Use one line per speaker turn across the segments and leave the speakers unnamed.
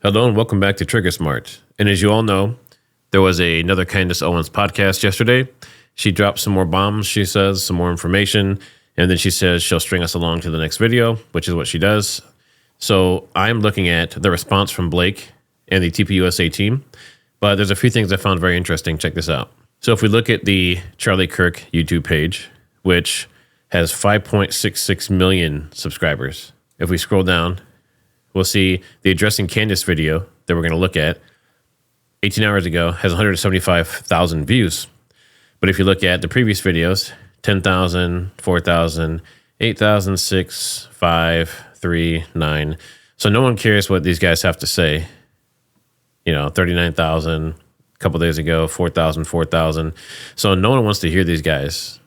Hello and welcome back to TriggerSmart. And as you all know, there was another Candace Owens podcast yesterday. She dropped some more bombs, she says, some more information, and then she says she'll string us along to the next video, which is what she does. So I'm looking at the response from Blake and the TPUSA team, but there's a few things I found very interesting. Check this out. So if we look at the Charlie Kirk YouTube page, which has 5.66 million subscribers, if we scroll down, we'll see the Addressing Candace video that we're going to look at 18 hours ago has 175,000 views. But if you look at the previous videos, 10,000, 4,000, 8,000, 6, 5, 3, 9. So no one cares what these guys have to say. 39,000 a couple days ago, 4,000, 4,000. So no one wants to hear these guys.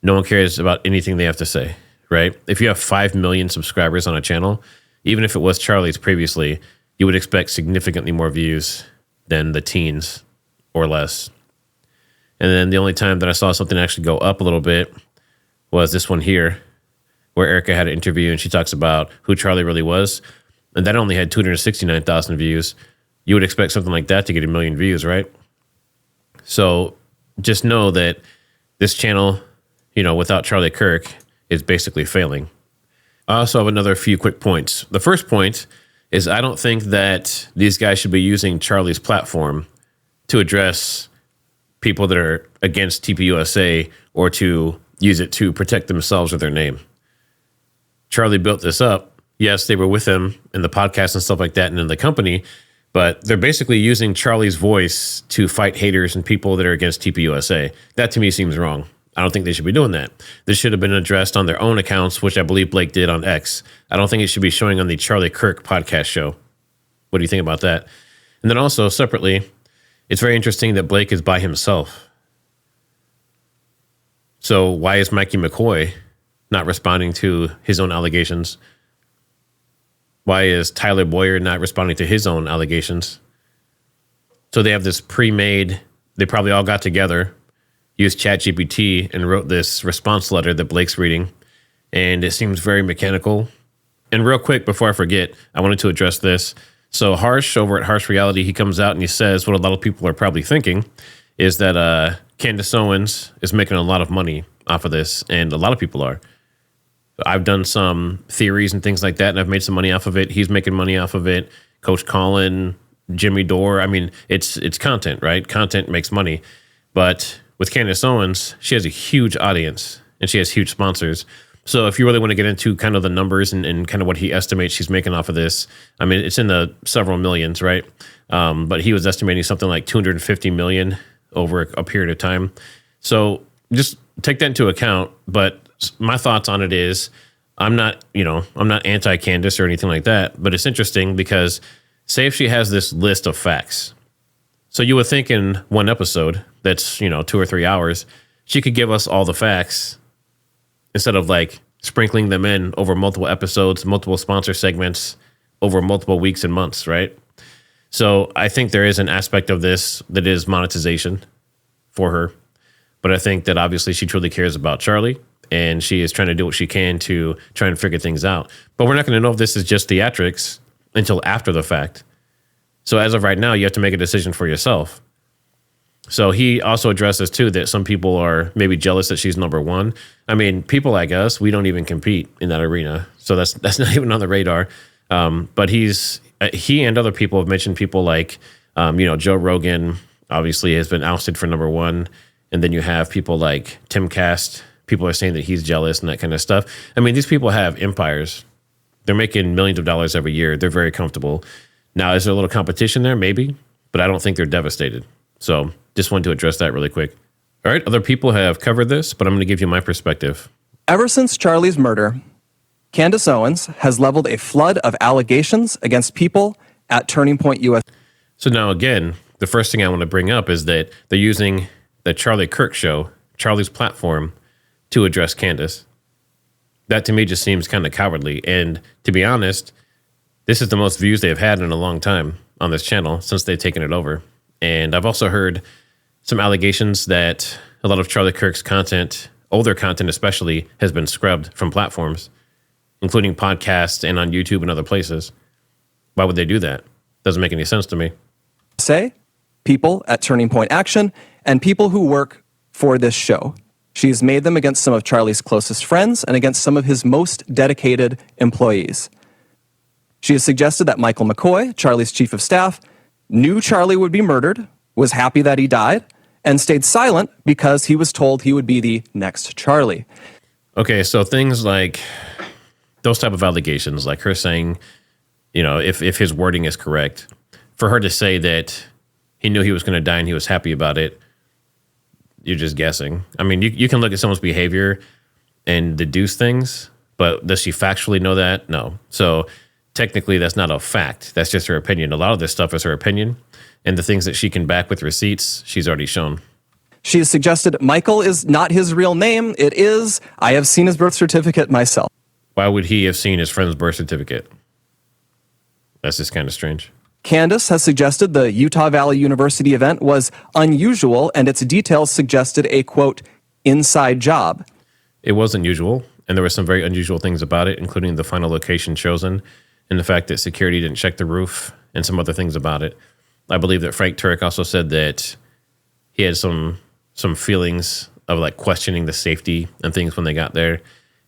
No one cares about anything they have to say, right? If you have 5 million subscribers on a channel, even if it was Charlie's previously, you would expect significantly more views than the teens or less. And then the only time that I saw something actually go up a little bit was this one here, where Erica had an interview and she talks about who Charlie really was. And that only had 269,000 views. You would expect something like that to get 1 million views, right? So just know that this channel, without Charlie Kirk, is basically failing. I also have another few quick points. The first point is I don't think that these guys should be using Charlie's platform to address people that are against TPUSA or to use it to protect themselves or their name. Charlie built this up. Yes, they were with him in the podcast and stuff like that and in the company, but they're basically using Charlie's voice to fight haters and people that are against TPUSA. That to me seems wrong. I don't think they should be doing that. This should have been addressed on their own accounts, which I believe Blake did on X. I don't think it should be showing on the Charlie Kirk podcast show. What do you think about that? And then also, separately, it's very interesting that Blake is by himself. So why is Mikey McCoy not responding to his own allegations? Why is Tyler Boyer not responding to his own allegations? So they have this pre-made, they probably all got together, used ChatGPT and wrote this response letter that Blake's reading, and it seems very mechanical. And real quick, before I forget, I wanted to address this. So Harsh, over at Harsh Reality, he comes out and he says what a lot of people are probably thinking is that Candace Owens is making a lot of money off of this, and a lot of people are. I've done some theories and things like that, and I've made some money off of it. He's making money off of it. Coach Colin, Jimmy Dore. I mean, it's content, right? Content makes money. But with Candace Owens, she has a huge audience and she has huge sponsors. So if you really want to get into kind of the numbers and kind of what he estimates she's making off of this, I mean, it's in the several millions, right? But he was estimating something like 250 million over a period of time. So just take that into account. But my thoughts on it is I'm not anti-Candace or anything like that, but it's interesting because say if she has this list of facts. So you would think in one episode that's, 2 or 3 hours, she could give us all the facts instead of like sprinkling them in over multiple episodes, multiple sponsor segments over multiple weeks and months, right? So I think there is an aspect of this that is monetization for her. But I think that obviously she truly cares about Charlie and she is trying to do what she can to try and figure things out. But we're not going to know if this is just theatrics until after the fact. So as of right now, you have to make a decision for yourself. So he also addresses too that some people are maybe jealous that she's number one. I mean, people like us, we don't even compete in that arena. So that's not even on the radar. But he and other people have mentioned people like, Joe Rogan obviously has been ousted for number one. And then you have people like Tim Cast. People are saying that he's jealous and that kind of stuff. I mean, these people have empires. They're making millions of dollars every year. They're very comfortable. Now, is there a little competition there? Maybe, but I don't think they're devastated. So just wanted to address that really quick. All right, other people have covered this, but I'm going to give you my perspective.
Ever since Charlie's murder, Candace Owens has leveled a flood of allegations against people at Turning Point US.
So now again, the first thing I want to bring up is that they're using the Charlie Kirk show, Charlie's platform, to address Candace. That to me just seems kind of cowardly. And to be honest, this is the most views they've had in a long time on this channel since they've taken it over. And I've also heard some allegations that a lot of Charlie Kirk's content, older content especially, has been scrubbed from platforms, including podcasts and on YouTube and other places. Why would they do that? Doesn't make any sense to me.
Say, people at Turning Point Action, and people who work for this show. She has made them against some of Charlie's closest friends and against some of his most dedicated employees. She has suggested that Michael McCoy, Charlie's chief of staff, knew Charlie would be murdered, was happy that he died, and stayed silent because he was told he would be the next Charlie.
Okay, so things like those type of allegations, like her saying, if his wording is correct, for her to say that he knew he was going to die and he was happy about it, you're just guessing. I mean, you can look at someone's behavior and deduce things, but does she factually know that? No. So technically, that's not a fact. That's just her opinion. A lot of this stuff is her opinion, and the things that she can back with receipts, she's already shown.
She has suggested Michael is not his real name. It is. I have seen his birth certificate myself.
Why would he have seen his friend's birth certificate? That's just kind of strange.
Candace has suggested the Utah Valley University event was unusual, and its details suggested a, quote, inside job.
It was unusual, and there were some very unusual things about it, including the final location chosen and the fact that security didn't check the roof and some other things about it. I believe that Frank Turek also said that he had some feelings of like questioning the safety and things when they got there.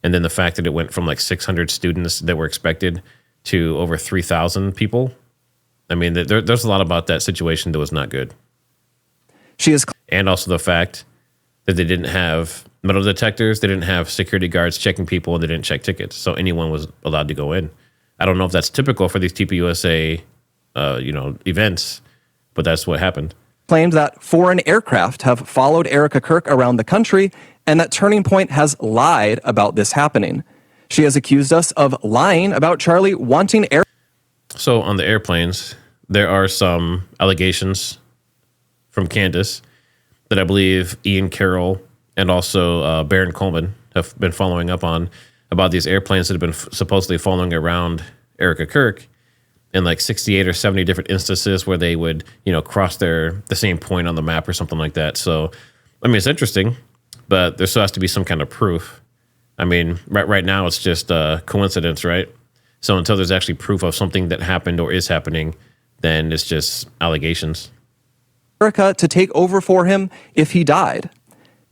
And then the fact that it went from like 600 students that were expected to over 3,000 people. I mean, there's a lot about that situation that was not good. And also the fact that they didn't have metal detectors, they didn't have security guards checking people, and they didn't check tickets. So anyone was allowed to go in. I don't know if that's typical for these TPUSA, events, but that's what happened.
Claimed that foreign aircraft have followed Erica Kirk around the country and that Turning Point has lied about this happening. She has accused us of lying about Charlie wanting air.
So on the airplanes, there are some allegations from Candace that I believe Ian Carroll and also Baron Coleman have been following up on about these airplanes that have been supposedly following around Erica Kirk in like 68 or 70 different instances where they would, cross the same point on the map or something like that. So, I mean, it's interesting, but there still has to be some kind of proof. I mean, right now it's just a coincidence, right? So until there's actually proof of something that happened or is happening, then it's just allegations.
Erica to take over for him if he died.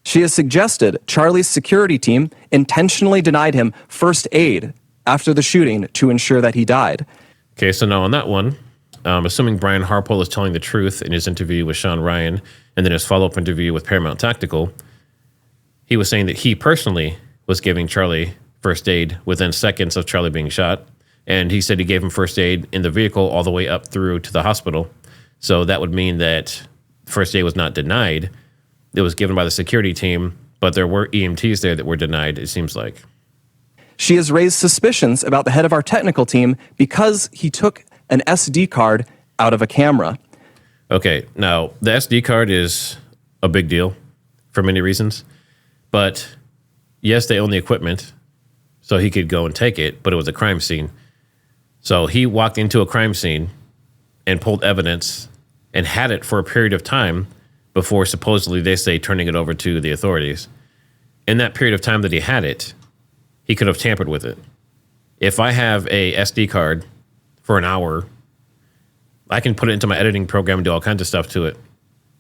She has suggested Charlie's security team intentionally denied him first aid after the shooting to ensure that he died.
Okay, so now on that one, assuming Brian Harpole is telling the truth in his interview with Sean Ryan and then his follow-up interview with Paramount Tactical, he was saying that he personally was giving Charlie first aid within seconds of Charlie being shot. And he said he gave him first aid in the vehicle all the way up through to the hospital. So that would mean that first aid was not denied. It was given by the security team, but there were EMTs there that were denied, it seems like.
She has raised suspicions about the head of our technical team because he took an SD card out of a camera.
Okay, now the SD card is a big deal for many reasons. But yes, they own the equipment, so he could go and take it, but it was a crime scene. So he walked into a crime scene and pulled evidence and had it for a period of time before supposedly they say turning it over to the authorities. In that period of time that he had it, he could have tampered with it. If I have a SD card for an hour, I can put it into my editing program and do all kinds of stuff to it.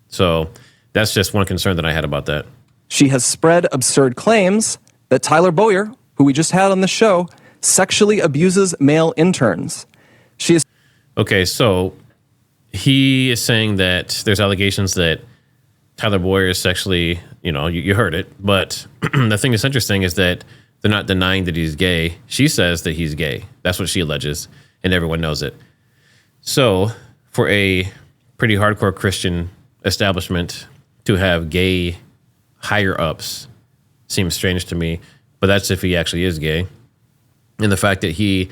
So that's just one concern that I had about that.
She has spread absurd claims that Tyler Boyer, who we just had on the show, sexually abuses male interns. She is...
Okay, so he is saying that there's allegations that Tyler Boyer is sexually, you heard it, but the thing that's interesting is that they're not denying that he's gay. She says that he's gay. That's what she alleges, and everyone knows it. So for a pretty hardcore Christian establishment to have gay higher-ups seems strange to me, but that's if he actually is gay. And the fact that he,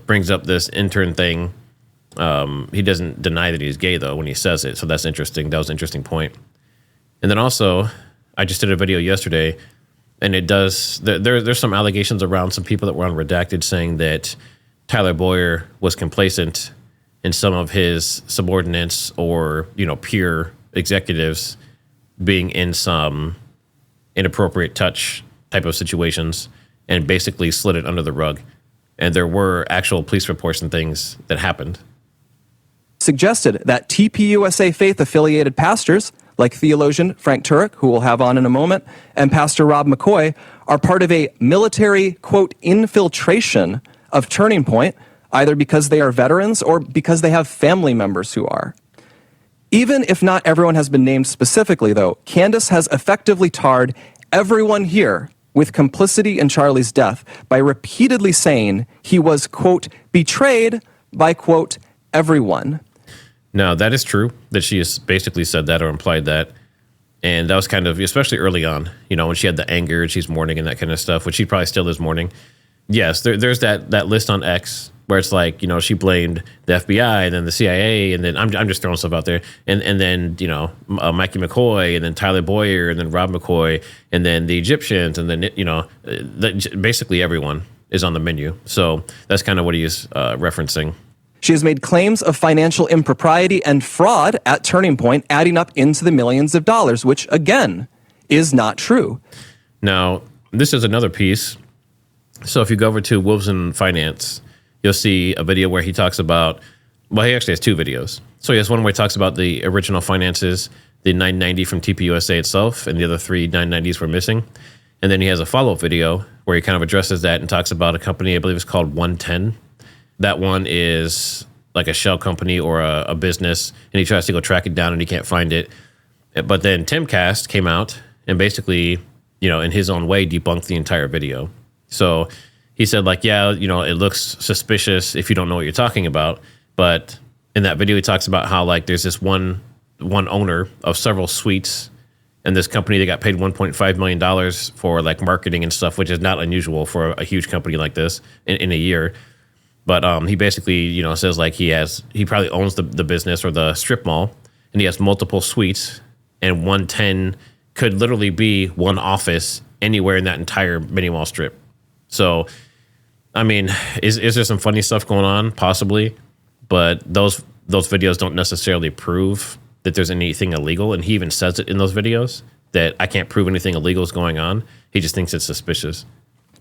brings up this intern thing, he doesn't deny that he's gay, though, when he says it, so that's interesting. That was an interesting point. And then also, I just did a video yesterday, and it does, there's some allegations around some people that were on Redacted saying that Tyler Boyer was complacent in some of his subordinates or, peer executives being in some inappropriate touch type of situations and basically slid it under the rug. And there were actual police reports and things that happened.
suggested that TPUSA faith-affiliated pastors, like theologian Frank Turek, who we'll have on in a moment, and Pastor Rob McCoy, are part of a military, quote, infiltration of Turning Point, either because they are veterans or because they have family members who are. Even if not everyone has been named specifically, though, Candace has effectively tarred everyone here with complicity in Charlie's death by repeatedly saying he was, quote, betrayed by, quote, everyone.
Now, that is true that she has basically said that or implied that. And that was kind of, especially early on, when she had the anger and she's mourning and that kind of stuff, which she probably still is mourning. Yes, there's that list on X where it's like, she blamed the FBI and then the CIA, and then I'm just throwing stuff out there, and then Mikey McCoy, and then Tyler Boyer, and then Rob McCoy, and then the Egyptians, and then basically everyone is on the menu. So that's kind of what he is referencing.
She has made claims of financial impropriety and fraud at Turning Point, adding up into the millions of dollars, which again is not true.
Now, this is another piece. So if you go over to Wolves in Finance, you'll see a video where he talks about, he actually has two videos. So he has one where he talks about the original finances, the 990 from TPUSA itself, and the other three 990s were missing. And then he has a follow-up video where he kind of addresses that and talks about a company, I believe it's called 110. That one is like a shell company or a business, and he tries to go track it down and he can't find it. But then Timcast came out and basically, in his own way, debunked the entire video. So he said, it looks suspicious if you don't know what you're talking about. But in that video, he talks about how there's this one owner of several suites, and this company, they got paid $1.5 million for marketing and stuff, which is not unusual for a huge company like this in a year. But he basically, says he probably owns the business or the strip mall, and he has multiple suites, and 110 could literally be one office anywhere in that entire mini mall strip. So, I mean, is there some funny stuff going on? Possibly, but those videos don't necessarily prove that there's anything illegal, and he even says it in those videos that I can't prove anything illegal is going on. He just thinks it's suspicious.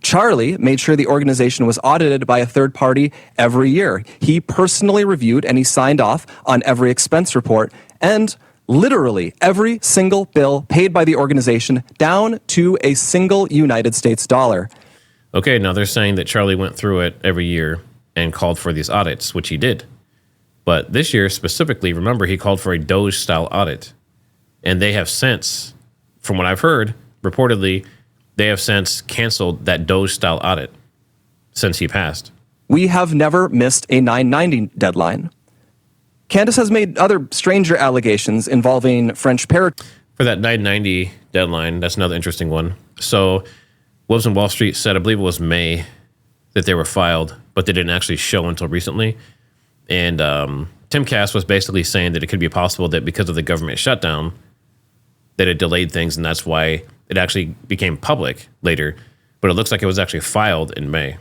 Charlie made sure the organization was audited by a third party every year. He personally reviewed and he signed off on every expense report, and literally every single bill paid by the organization down to a single United States dollar.
Okay, now they're saying that Charlie went through it every year and called for these audits, which he did. But this year specifically, remember, he called for a Doge-style audit. And they have since, from what I've heard, reportedly, they have since canceled that Doge-style audit since he passed.
We have never missed a 990 deadline. Candace has made other stranger allegations involving French paratroopers.
For that 990 deadline, that's another interesting one. So Wolves on Wall Street said, I believe it was May, that they were filed, but they didn't actually show until recently. And Timcast was basically saying that it could be possible that because of the government shutdown, that it delayed things, and that's why it actually became public later. But it looks like it was actually filed in May.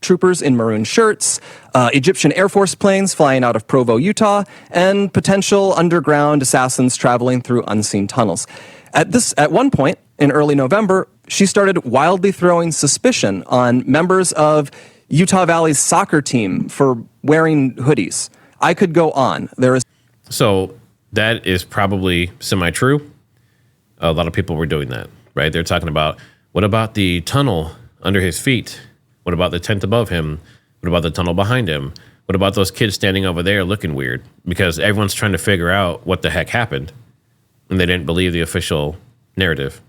Troopers in maroon shirts, Egyptian Air Force planes flying out of Provo, Utah, and potential underground assassins traveling through unseen tunnels. At one point in early November, she started wildly throwing suspicion on members of Utah Valley's soccer team for wearing hoodies. I could go on.
So that is probably semi-true. A lot of people were doing that, right? They're talking about, what about the tunnel under his feet? What about the tent above him? What about the tunnel behind him? What about those kids standing over there looking weird? Because everyone's trying to figure out what the heck happened, and they didn't believe the official narrative.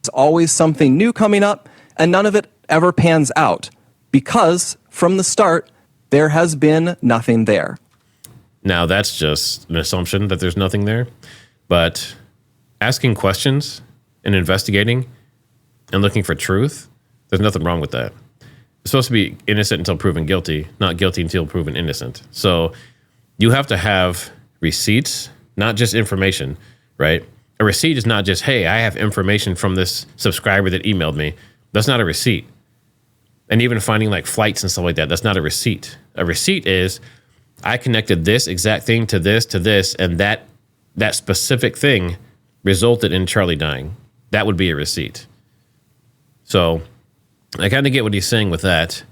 There's always something new coming up, and none of it ever pans out, because from the start, there has been nothing there.
Now, that's just an assumption that there's nothing there, but asking questions and investigating and looking for truth, there's nothing wrong with that. It's supposed to be innocent until proven guilty, not guilty until proven innocent. So you have to have receipts, not just information, right? A receipt is not just, hey, I have information from this subscriber that emailed me. That's not a receipt. And even finding flights and stuff like that, that's not a receipt. A receipt is, I connected this exact thing to this, and that specific thing resulted in Charlie dying. That would be a receipt. So I kind of get what he's saying with that.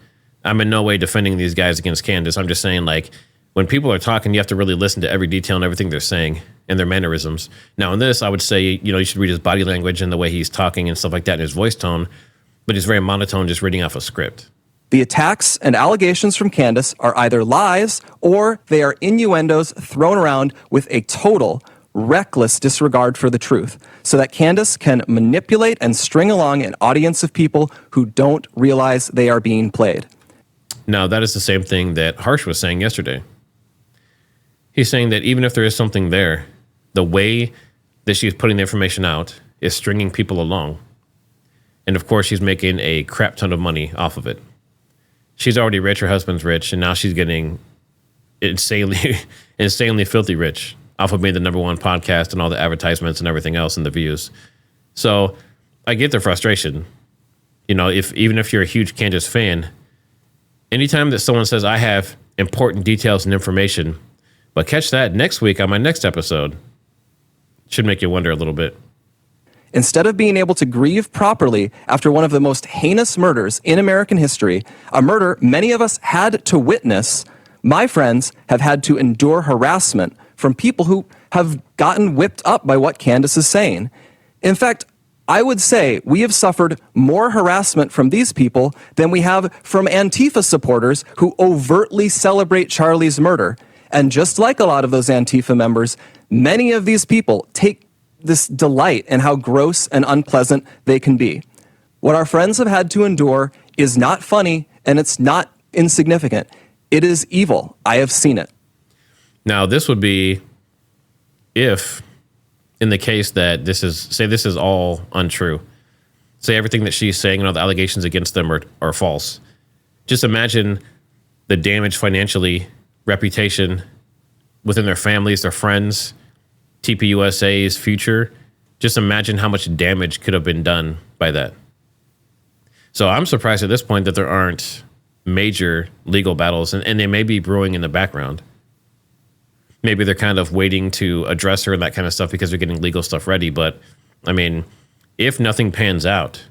I'm in no way defending these guys against Candace. I'm just saying, when people are talking, you have to really listen to every detail and everything they're saying and their mannerisms. Now, in this, I would say, you should read his body language and the way he's talking and stuff like that, and his voice tone, but he's very monotone, just reading off a script.
The attacks and allegations from Candace are either lies or they are innuendos thrown around with a total, reckless disregard for the truth, so that Candace can manipulate and string along an audience of people who don't realize they are being played.
Now, that is the same thing that Harsh was saying yesterday. He's saying that even if there is something there, the way that she's putting the information out is stringing people along. And of course, she's making a crap ton of money off of it. She's already rich, her husband's rich, and now she's getting insanely filthy rich off of being the #1 podcast and all the advertisements and everything else and the views. So I get the frustration. Even if you're a huge Candace fan, anytime that someone says, I have important details and information, but catch that next week on my next episode, should make you wonder a little bit.
Instead of being able to grieve properly after one of the most heinous murders in American history, a murder many of us had to witness, my friends have had to endure harassment from people who have gotten whipped up by what Candace is saying. In fact, I would say we have suffered more harassment from these people than we have from Antifa supporters who overtly celebrate Charlie's murder. And just like a lot of those Antifa members, many of these people take this delight in how gross and unpleasant they can be. What our friends have had to endure is not funny, and it's not insignificant. It is evil. I have seen it.
Now, this would be if, in the case that this is all untrue. Say everything that she's saying and all the allegations against them are false. Just imagine the damage financially, reputation, within their families, their friends, TPUSA's future. Just imagine how much damage could have been done by that. So I'm surprised at this point that there aren't major legal battles, and they may be brewing in the background. Maybe they're kind of waiting to address her and that kind of stuff because they're getting legal stuff ready. But, I mean, if nothing pans out,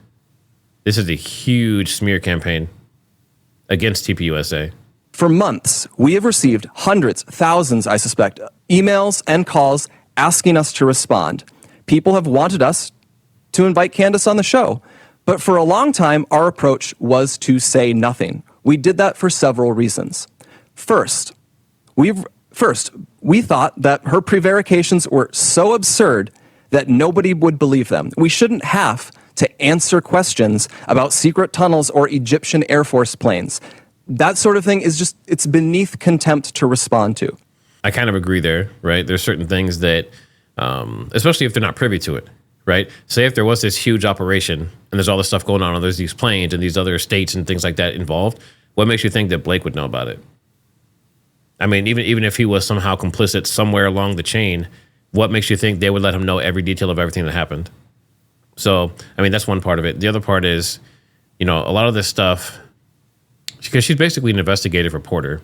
this is a huge smear campaign against TPUSA.
For months, we have received hundreds, thousands, I suspect, emails and calls asking us to respond. People have wanted us to invite Candace on the show. But for a long time, our approach was to say nothing. We did that for several reasons. First, we thought that her prevarications were so absurd that nobody would believe them. We shouldn't have to answer questions about secret tunnels or Egyptian Air Force planes. That sort of thing is it's beneath contempt to respond to.
I kind of agree there, right? There's certain things that, especially if they're not privy to it, right? Say if there was this huge operation and there's all this stuff going on and there's these planes and these other states and things like that involved, what makes you think that Blake would know about it? I mean, even if he was somehow complicit somewhere along the chain, what makes you think they would let him know every detail of everything that happened? So, I mean, that's one part of it. The other part is, a lot of this stuff, because she's basically an investigative reporter,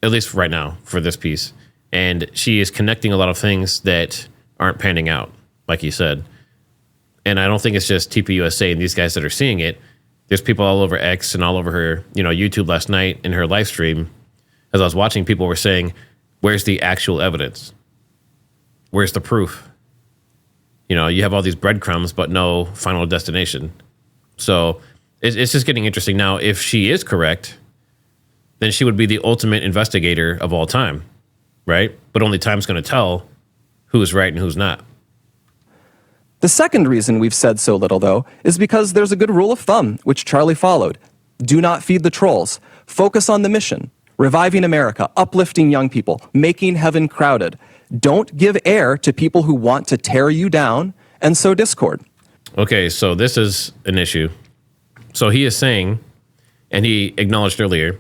at least right now for this piece. And she is connecting a lot of things that aren't panning out, like you said. And I don't think it's just TPUSA and these guys that are seeing it. There's people all over X and all over her, YouTube last night in her live stream. As I was watching, people were saying, where's the actual evidence? Where's the proof? You have all these breadcrumbs, but no final destination. So it's just getting interesting. Now, if she is correct, then she would be the ultimate investigator of all time, right? But only time's going to tell who's right and who's not.
The second reason we've said so little, though, is because there's a good rule of thumb, which Charlie followed. Do not feed the trolls. Focus on the mission. Reviving America, uplifting young people, making heaven crowded. Don't give air to people who want to tear you down and sow discord.
Okay, so this is an issue. So he is saying, and he acknowledged earlier,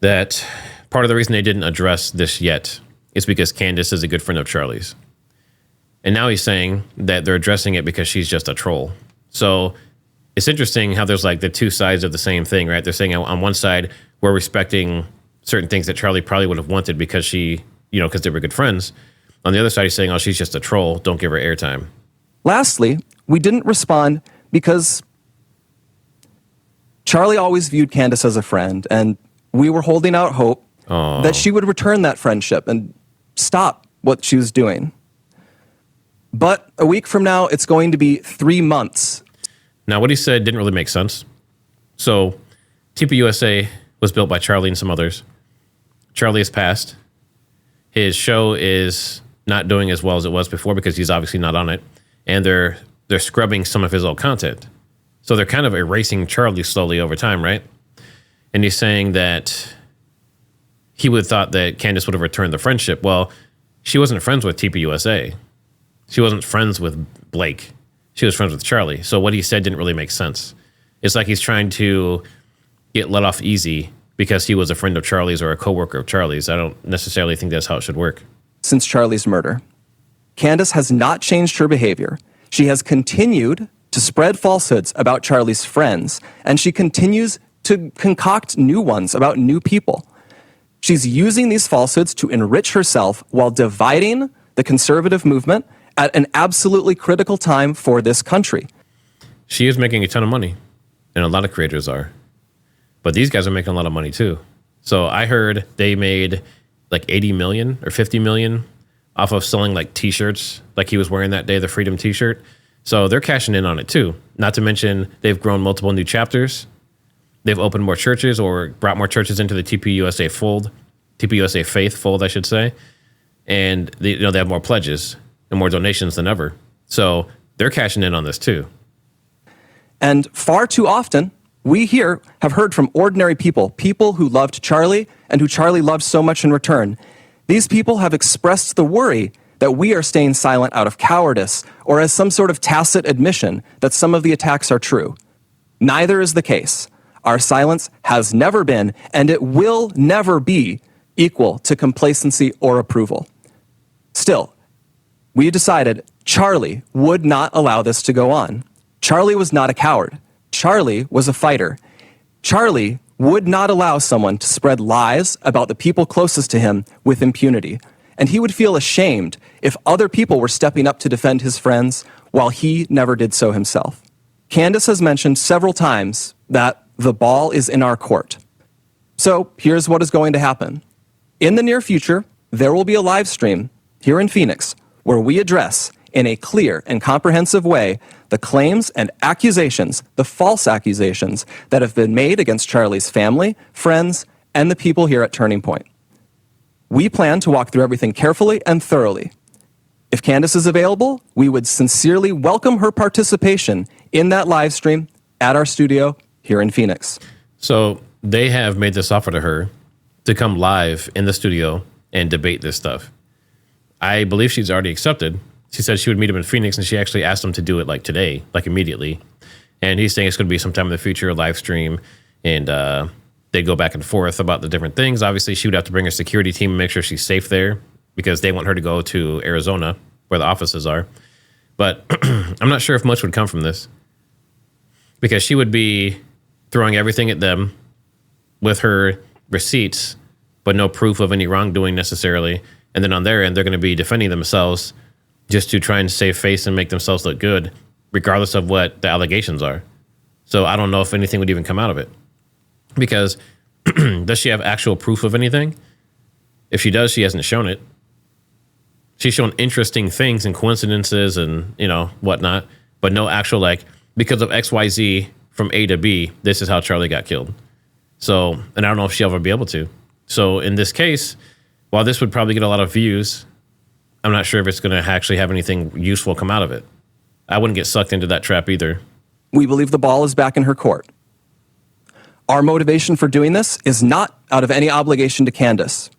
that part of the reason they didn't address this yet is because Candace is a good friend of Charlie's. And now he's saying that they're addressing it because she's just a troll. So it's interesting how there's like the two sides of the same thing, right? They're saying on one side, we're respecting certain things that Charlie probably would have wanted because because they were good friends. On the other side, he's saying, oh, she's just a troll. Don't give her airtime.
Lastly, we didn't respond because Charlie always viewed Candace as a friend, and we were holding out hope that she would return that friendship and stop what she was doing. But a week from now, it's going to be 3 months.
Now, what he said didn't really make sense. So, TPUSA was built by Charlie and some others. Charlie has passed. His show is not doing as well as it was before because he's obviously not on it. And they're scrubbing some of his old content. So they're kind of erasing Charlie slowly over time, right? And he's saying that he would have thought that Candace would have returned the friendship. Well, she wasn't friends with TPUSA. She wasn't friends with Blake. She was friends with Charlie. So what he said didn't really make sense. It's like he's trying to get let off easy because he was a friend of Charlie's or a coworker of Charlie's. I don't necessarily think that's how it should work.
Since Charlie's murder, Candace has not changed her behavior. She has continued to spread falsehoods about Charlie's friends, and she continues to concoct new ones about new people. She's using these falsehoods to enrich herself while dividing the conservative movement at an absolutely critical time for this country.
She is making a ton of money, and a lot of creators are. But these guys are making a lot of money too. So I heard they made like 80 million or 50 million off of selling like t-shirts, like he was wearing that day, the Freedom t-shirt. So they're cashing in on it too. Not to mention they've grown multiple new chapters. They've opened more churches or brought more churches into the TPUSA fold, TPUSA faith fold, I should say. And they have more pledges and more donations than ever. So they're cashing in on this too.
And far too often, we here have heard from ordinary people who loved Charlie and who Charlie loved so much in return. These people have expressed the worry that we are staying silent out of cowardice or as some sort of tacit admission that some of the attacks are true. Neither is the case. Our silence has never been, and it will never be, equal to complacency or approval. Still, we decided Charlie would not allow this to go on. Charlie was not a coward. Charlie was a fighter. Charlie would not allow someone to spread lies about the people closest to him with impunity. And he would feel ashamed if other people were stepping up to defend his friends while he never did so himself. Candace has mentioned several times that the ball is in our court. So here's what is going to happen. In the near future, there will be a live stream here in Phoenix where we address in a clear and comprehensive way the claims and accusations, the false accusations that have been made against Charlie's family, friends, and the people here at Turning Point. We plan to walk through everything carefully and thoroughly. If Candace is available, we would sincerely welcome her participation in that live stream at our studio here in Phoenix.
So they have made this offer to her to come live in the studio and debate this stuff. I believe she's already accepted. She said she would meet him in Phoenix, and she actually asked him to do it like today, like immediately. And he's saying it's going to be sometime in the future, a live stream, and they go back and forth about the different things. Obviously, she would have to bring her security team and make sure she's safe there because they want her to go to Arizona where the offices are. But I'm not sure if much would come from this because she would be throwing everything at them with her receipts, but no proof of any wrongdoing necessarily. And then on their end, they're going to be defending themselves just to try and save face and make themselves look good, regardless of what the allegations are. So I don't know if anything would even come out of it. Because does she have actual proof of anything? If she does, she hasn't shown it. She's shown interesting things and coincidences and, whatnot, but no actual, because of XYZ from A to B, this is how Charlie got killed. So, and I don't know if she'll ever be able to. So in this case, while this would probably get a lot of views, I'm not sure if it's going to actually have anything useful come out of it. I wouldn't get sucked into that trap either.
We believe the ball is back in her court. Our motivation for doing this is not out of any obligation to Candace.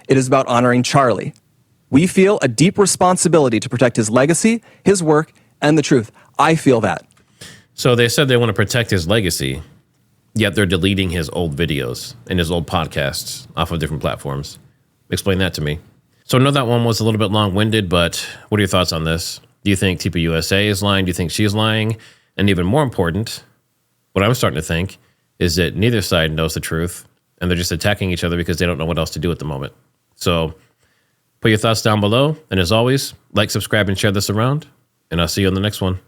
It is about honoring Charlie. We feel a deep responsibility to protect his legacy, his work, and the truth. I feel that.
So they said they want to protect his legacy, yet they're deleting his old videos and his old podcasts off of different platforms. Explain that to me. So I know that one was a little bit long-winded, but what are your thoughts on this? Do you think TPUSA is lying? Do you think she's lying? And even more important, what I'm starting to think is that neither side knows the truth, and they're just attacking each other because they don't know what else to do at the moment. So put your thoughts down below, and as always, like, subscribe, and share this around, and I'll see you on the next one.